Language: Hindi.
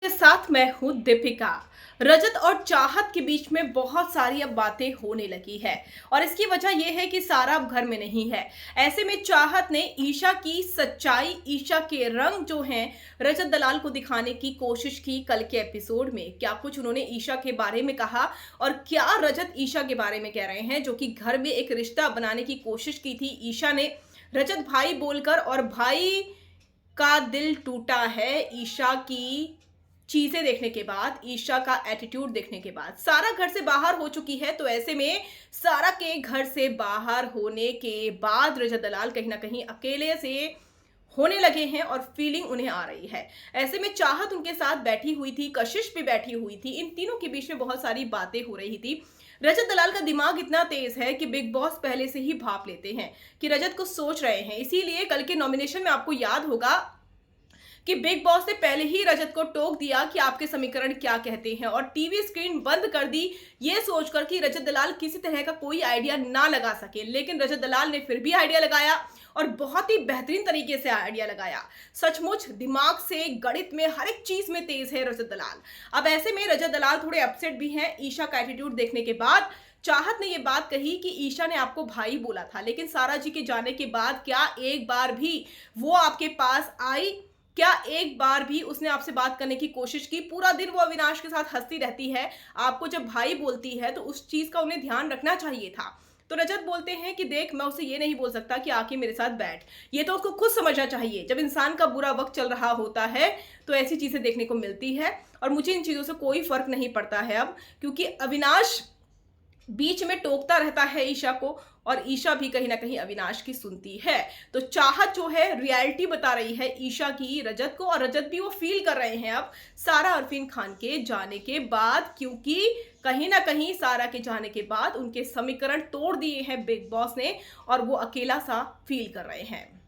के साथ मैं हूं दीपिका। रजत और चाहत के बीच में बहुत सारी अब बातें होने लगी है और इसकी वजह यह है कि सारा अब घर में नहीं है। ऐसे में चाहत ने ईशा की सच्चाई, ईशा के रंग जो हैं रजत दलाल को दिखाने की कोशिश की। कल के एपिसोड में क्या कुछ उन्होंने ईशा के बारे में कहा और क्या रजत ईशा के बारे में कह रहे हैं, जो कि घर में एक रिश्ता बनाने की कोशिश की थी ईशा ने रजत भाई बोलकर, और भाई का दिल टूटा है ईशा की चीजें देखने के बाद, ईशा का एटीट्यूड देखने के बाद। सारा घर से बाहर हो चुकी है, तो ऐसे में सारा के घर से बाहर होने के बाद रजत दलाल कहीं ना कहीं अकेले से होने लगे हैं और फीलिंग उन्हें आ रही है। ऐसे में चाहत उनके साथ बैठी हुई थी, कशिश भी बैठी हुई थी। इन तीनों के बीच में बहुत सारी बातें हो रही थी। रजत दलाल का दिमाग इतना तेज है कि बिग बॉस पहले से ही भाप लेते हैं कि रजत को सोच रहे हैं। इसीलिए कल के नॉमिनेशन में आपको याद होगा कि बिग बॉस ने पहले ही रजत को टोक दिया कि आपके समीकरण क्या कहते हैं, और टीवी स्क्रीन बंद कर दी ये सोचकर कि रजत दलाल किसी तरह का कोई आइडिया ना लगा सके। लेकिन रजत दलाल ने फिर भी आइडिया लगाया और बहुत ही बेहतरीन तरीके से आइडिया लगाया। सचमुच दिमाग से, गणित में, हर एक चीज में तेज है रजत दलाल। अब ऐसे में रजत दलाल थोड़े अपसेट भी हैं ईशा का एटीट्यूड देखने के बाद। चाहत ने यह बात कही कि ईशा ने आपको भाई बोला था, लेकिन सारा जी के जाने के बाद क्या एक बार भी वो आपके पास आई? क्या एक बार भी उसने आपसे बात करने की कोशिश की? पूरा दिन वो अविनाश के साथ हंसती रहती है। आपको जब भाई बोलती है तो उस चीज का उन्हें ध्यान रखना चाहिए था। तो रजत बोलते हैं कि देख, मैं उसे ये नहीं बोल सकता कि आके मेरे साथ बैठ। ये तो उसको खुद समझना चाहिए। जब इंसान का बुरा वक्त चल रहा होता है तो ऐसी चीजें देखने को मिलती है, और मुझे इन चीजों से कोई फर्क नहीं पड़ता है अब, क्योंकि अविनाश बीच में टोकता रहता है ईशा को, और ईशा भी कहीं ना कहीं अविनाश की सुनती है। तो चाहत जो है रियलिटी बता रही है ईशा की रजत को, और रजत भी वो फील कर रहे हैं अब सारा अरफीन खान के जाने के बाद, क्योंकि कहीं ना कहीं सारा के जाने के बाद उनके समीकरण तोड़ दिए हैं बिग बॉस ने और वो अकेला सा फील कर रहे हैं।